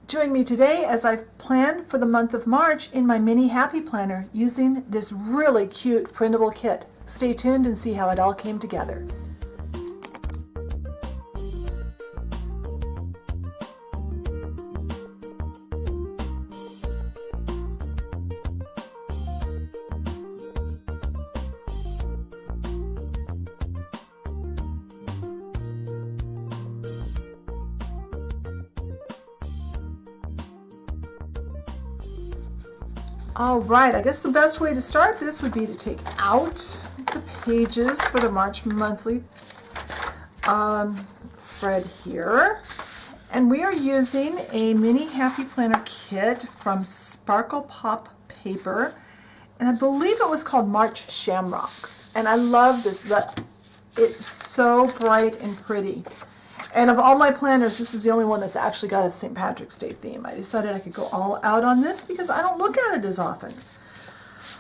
Join me today as I plan for the month of March in my mini happy planner using this really cute printable kit. Stay tuned and see how it all came together. All right, I guess the best way to start this would be to take out the pages for the March monthly spread here. And we are using a mini happy planner kit from Sparkle Pop Paper. And I believe it was called March Shamrocks. And I love this. It's so bright and pretty. And of all my planners, this is the only one that's actually got a St. Patrick's Day theme. I decided I could go all out on this because I don't look at it as often.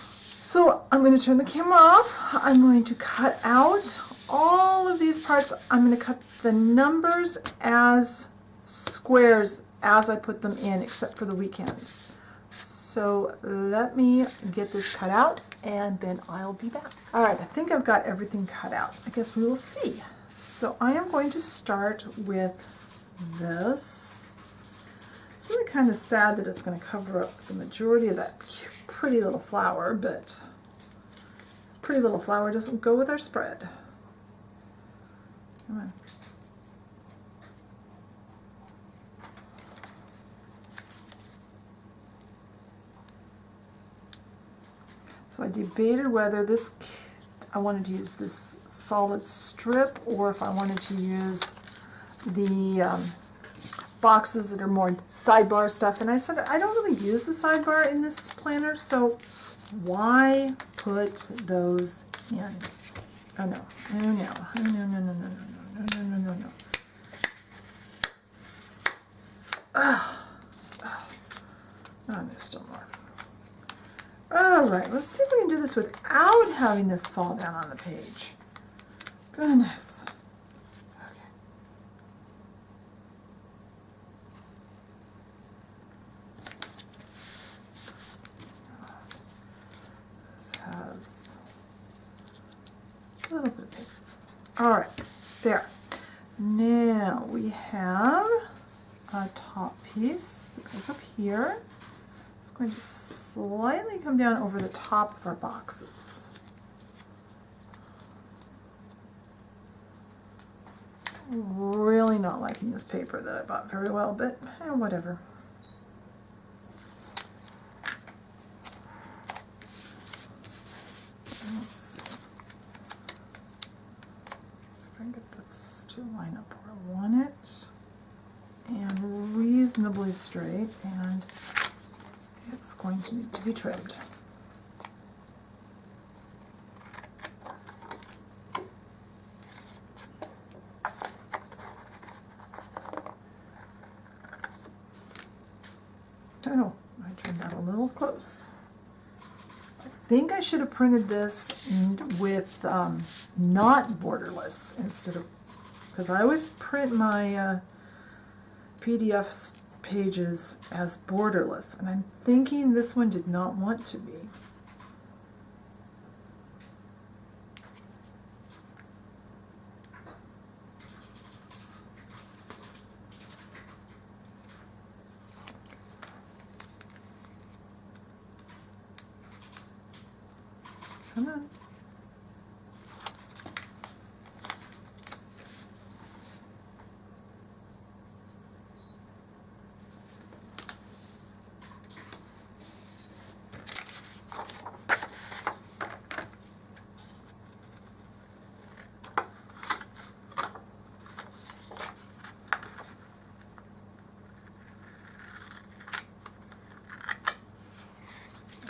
So I'm going to turn the camera off. I'm going to cut out all of these parts. I'm going to cut the numbers as squares as I put them in, except for the weekends. So let me get this cut out and then I'll be back. All right, I think I've got everything cut out. I guess we will see. So I am going to start with this. It's really kind of sad that it's going to cover up the majority of that pretty little flower, but pretty little flower doesn't go with our spread. Come on. So I debated whether I wanted to use this solid strip or if I wanted to use the boxes that are more sidebar stuff. And I said, I don't really use the sidebar in this planner, so why put those in? Oh no, oh no, oh no, no, no, no, no, no, no, no, no. Oh, there's still more. All right, let's see if we can do this without having this fall down on the page. Goodness. Okay. This has a little bit of paper. All right, there. Now we have a top piece that goes up here. It's going to slightly come down over the top of our boxes. Really not liking this paper that I bought very well, but whatever. Let's see. So if I can get this to line up where I want it and reasonably straight, and it's going to need to be trimmed. Oh, I trimmed that a little close. I think I should have printed this with not borderless instead of, because I always print my PDF pages as borderless, and I'm thinking this one did not want to be. Come on.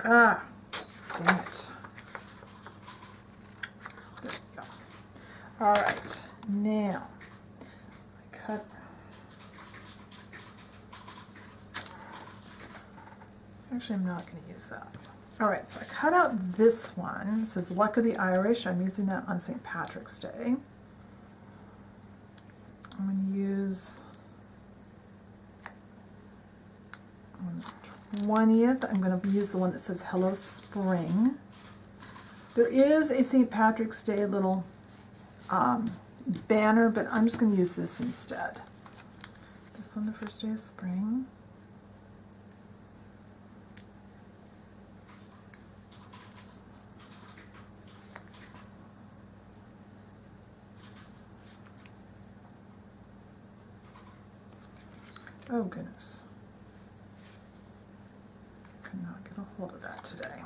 Ah, dang it. There we go. All right, now I cut. Actually, I'm not going to use that. All right, so I cut out this one. It says Luck of the Irish. I'm using that on St. Patrick's Day. I'm going to use 20th, I'm going to use the one that says Hello Spring. There is a St. Patrick's Day little banner, but I'm just going to use this instead. This on the first day of spring. Oh goodness. Could not get a hold of that today.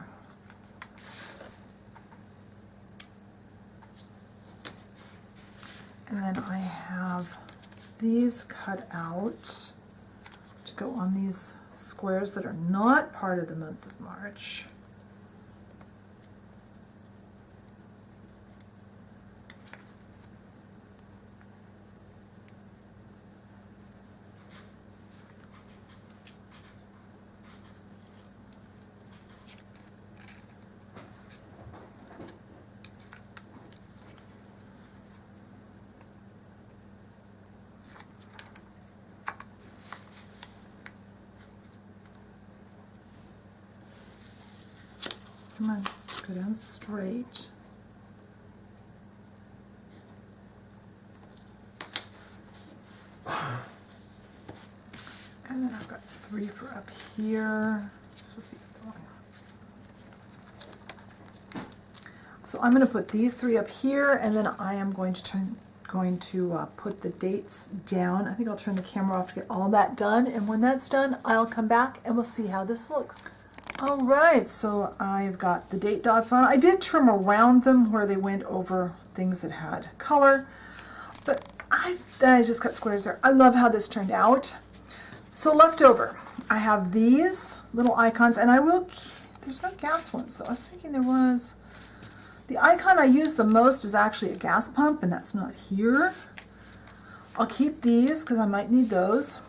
And then I have these cut out to go on these squares that are not part of the month of March. Come on, go down straight. And then I've got 3 for up here. This was the other one. So I'm going to put these 3 up here, and then I am going to put the dates down. I think I'll turn the camera off to get all that done, and when that's done, I'll come back and we'll see how this looks. All right, so I've got the date dots on. I did trim around them where they went over things that had color, but then I just cut squares there. I love how this turned out. So left over, I have these little icons, and there's no gas ones, so I was thinking there was. The icon I use the most is actually a gas pump, and that's not here. I'll keep these because I might need those.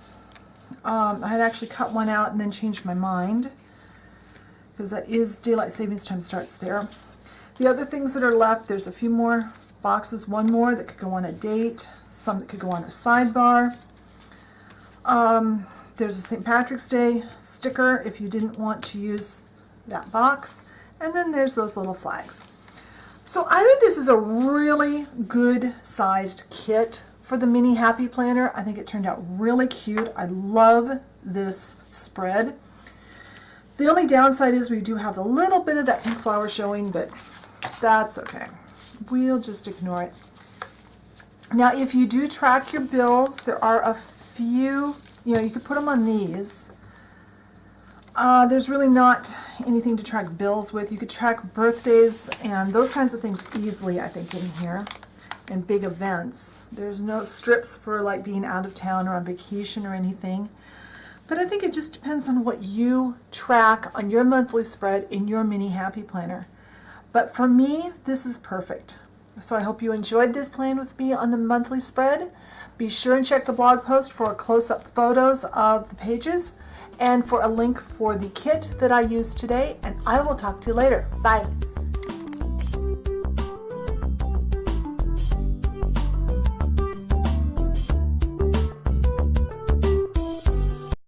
I had actually cut one out and then changed my mind, because that is daylight savings time starts there. The other things that are left, there's a few more boxes, one more that could go on a date, some that could go on a sidebar. There's a St. Patrick's Day sticker if you didn't want to use that box, and then there's those little flags. So I think this is a really good sized kit for the mini Happy Planner. I think it turned out really cute. I love this spread. The only downside is we do have a little bit of that pink flower showing, but that's okay. We'll just ignore it. Now, if you do track your bills, there are a few, you could put them on these. There's really not anything to track bills with. You could track birthdays and those kinds of things easily, I think, in here, and big events. There's no strips for like being out of town or on vacation or anything. But I think it just depends on what you track on your monthly spread in your mini Happy Planner. But for me, this is perfect. So I hope you enjoyed this plan with me on the monthly spread. Be sure and check the blog post for close-up photos of the pages and for a link for the kit that I used today. And I will talk to you later. Bye.